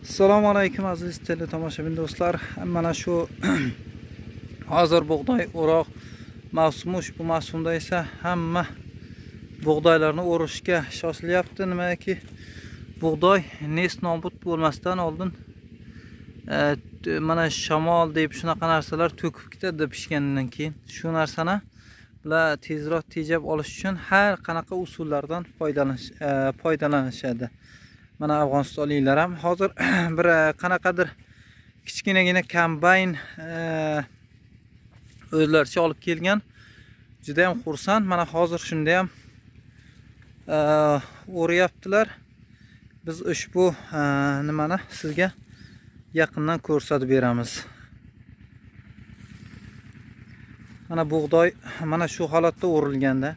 Assalomu alaykum aziz teletomoshabin do'stlar. Mana shu hozir bug'doy o'roq mavsumi, ushbu mavsumda esa hamma bug'doylarni o'rishga shoshilyapti. Nimaki bug'doy nesl nobud bo'lmasdan oldin mana shamol deb shunaqa narsalar to'kib ketadi pishgandan keyin. Shu narsani bular tezroq tejab olish uchun har qanaqa usullardan foydalanishadi. Mana Afg'onistonliklar ham hozir bir qanaqadir kichkinagina kombayn o'zlaricha olib kelgan. Juda ham xursand. Mana hozir shunda ham o'rayaptilar. Biz ushbu nimani sizga yaqindan ko'rsatib beramiz. Mana bug'doy mana shu holatda o'rilganda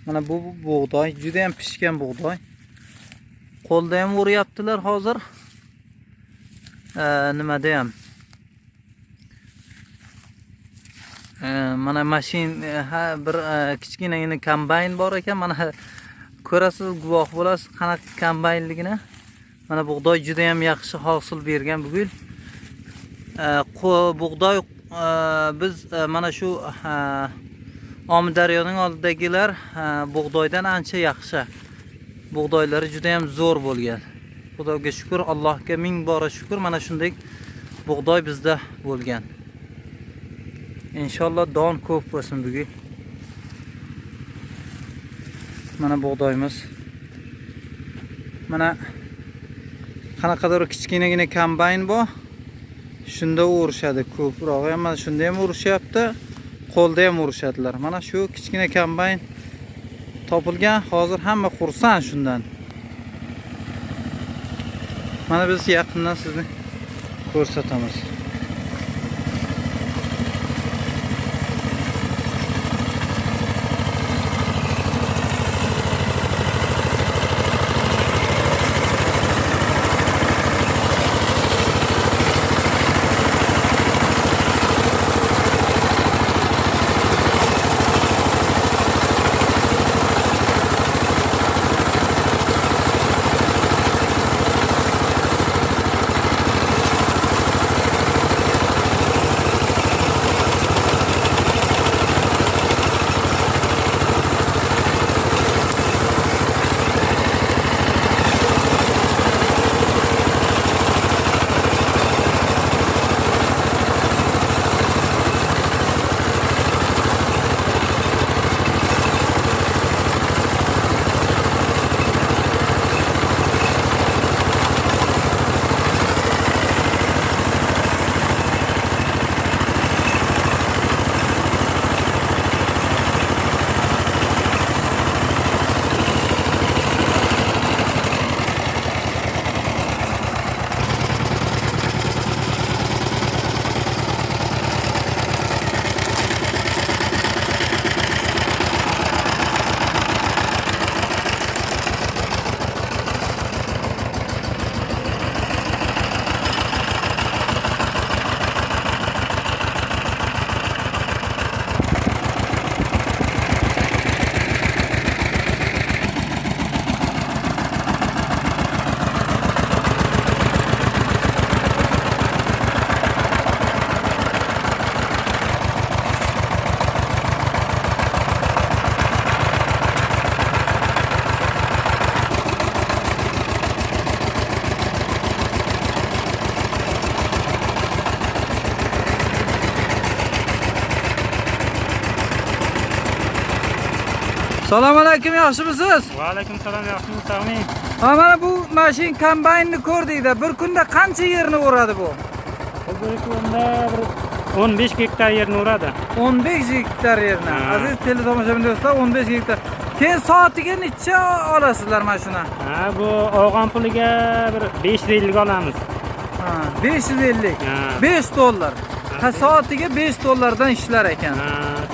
mana bu bug'doy juda ham pishgan bug'doy. Qo'lda ham o'rayaptilar hozir. Nimada ham mana bir kichkinagina kombayn bor ekan. Mana ko'rasiz, guvoh bo'lasiz qanaqa kombaynligini. Mana bug'doy juda ham yaxshi hosil bergan bugun. Bug'doy biz mana shu Omidaryoning oldidagilar bug'doydan ancha yaxshi. Bug'doylari juda ham zo'r bo'lgan. Xudoga shukr, Allohga ming bora shukr. Mana shunday bug'doy bizda bo'lgan. Inshaalloh don ko'p bo'lsin bugun. Mana bug'doyimiz. Mana qanaqadir kichkinagina kombayn bor. Shunda o'rishadi ko'proq. Mana shunda ham o'rishyapti. Qo'lda ham urishadilar. Mana shu kichkina kombayn topilgan. Hozir hamma xursand shundan. Mana biz yaqindan sizni ko'rsatamiz. Assalomu alaykum, yaxshimisiz? Va alaykum salom, yaxshimisiz, tag'in. Mana bu mashin kombaynni ko'rdikda, bir kunda qancha yerni o'radi bu? Bir kunda 15 gektar yerni o'radi. 15 gektar yerni. Aziz teletomoshabin do'stlar, 15 gektar. Keyin soatiga necha olasizlar mashina? Bu og'am puliga bir 550 olamiz. 550. 5 dollar. Soatiga 5 dollardan ishlar ekan.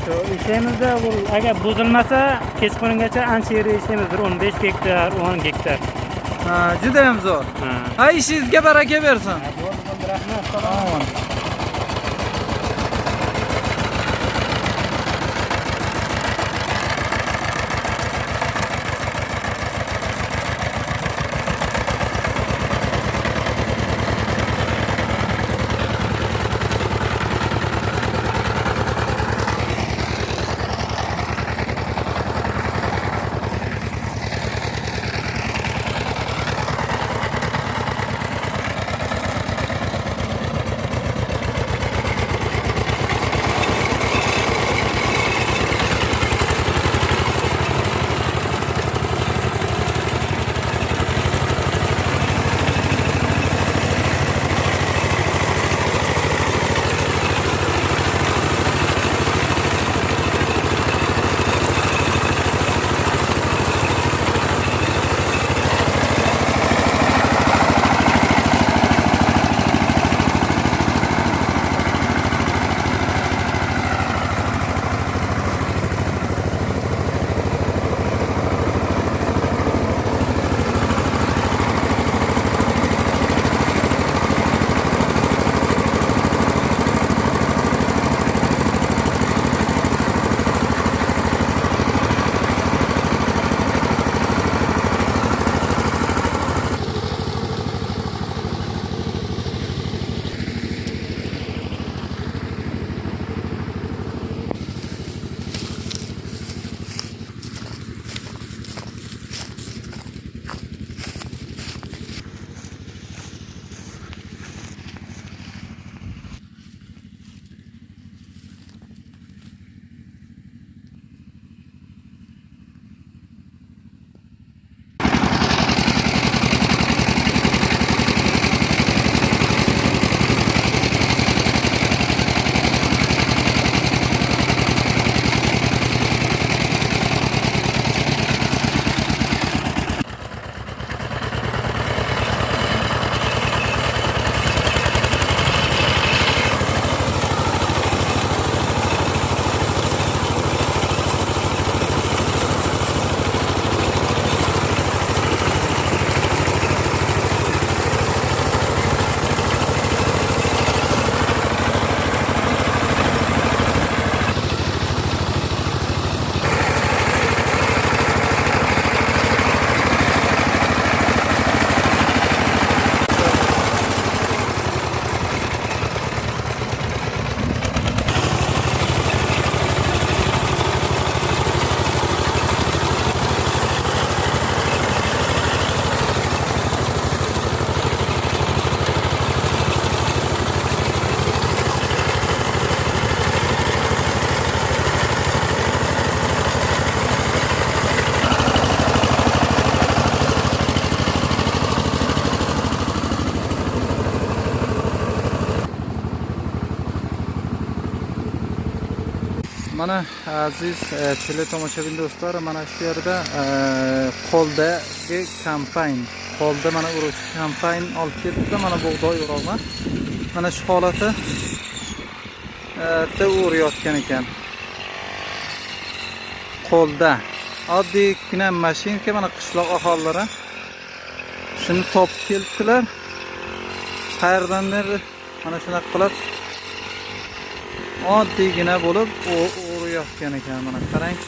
Shu ishimizda agar buzilmasa, kechqurungacha ancha yer ishlaymiz. 15 gektar, 10 gektar. Juda ham zo'r. Ishingizga baraka bersin. Rahmat, salom. Mana aziz tele tomoshabin do'stlar, mana shu yerda qo'ldagi kombayn, qo'lda mana uruvchi kombayn olib kelibdi. Mana bug'doy o'rog'i. Mana shu holati da urayotgan ekan. Qo'lda oddiygina mashinka, mana qishloq aholilari shuni topib kelibdilar. Qayerdandir mana shunaqa qilib oddiygina bo'lib urayotgan ekan. Mana qarang.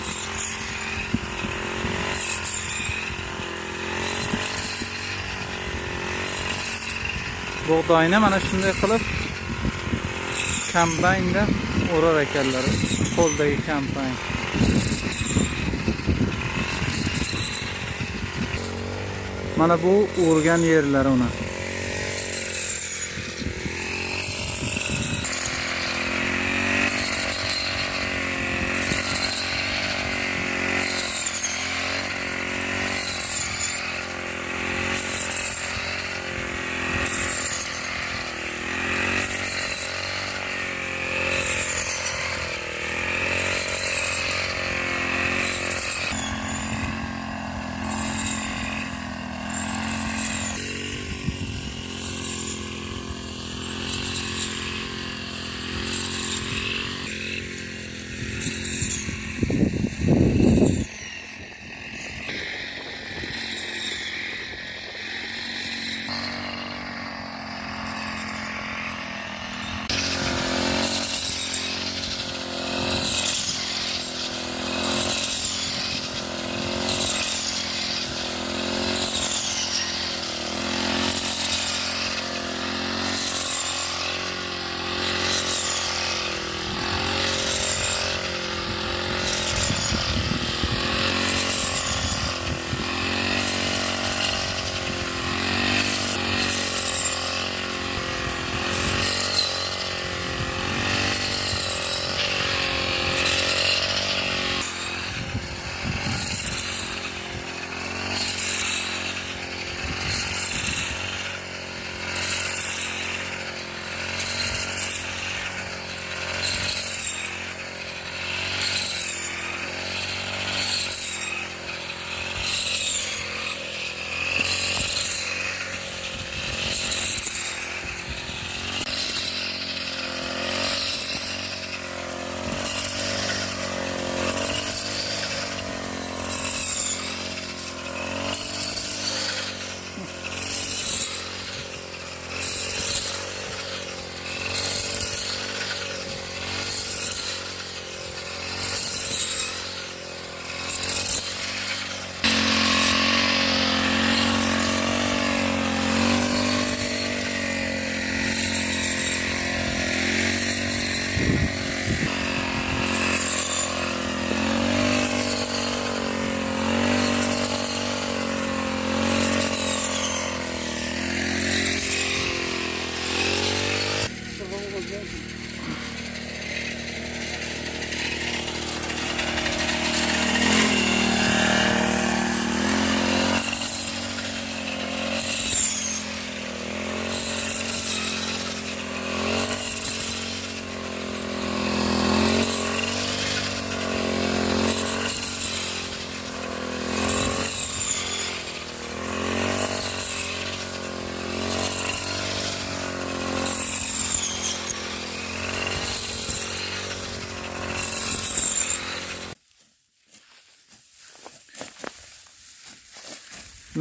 Bug'doyni mana shunday qilib kombaynda urar ekanlar. Qo'ldagi kombayn. Mana bu urgan yerlari uni.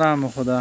नाम खुदा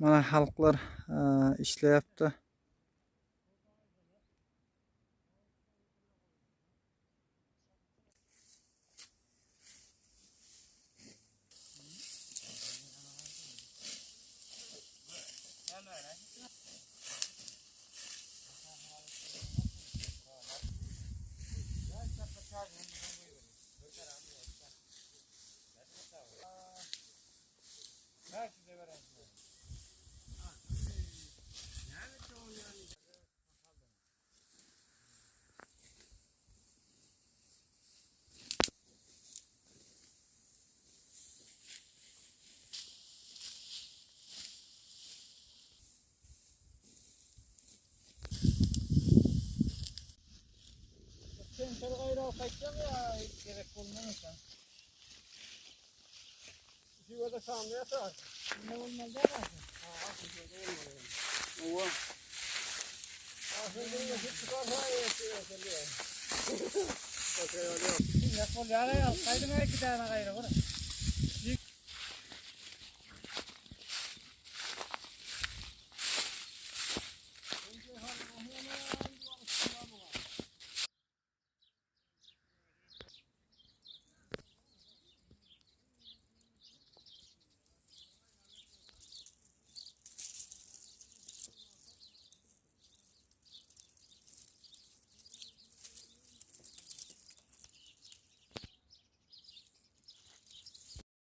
Mana xalqlar ishlayapti. Sen gayra kaçacağım ya gerek olmamışsa. Şu da samya sar. Ne olmaz da var. Ha, şöyle olmuyor. Ova. Aslında ne çıkar hayır ya. Okey, öyle. Ya kol ya, kaydın iki tane gayrı var.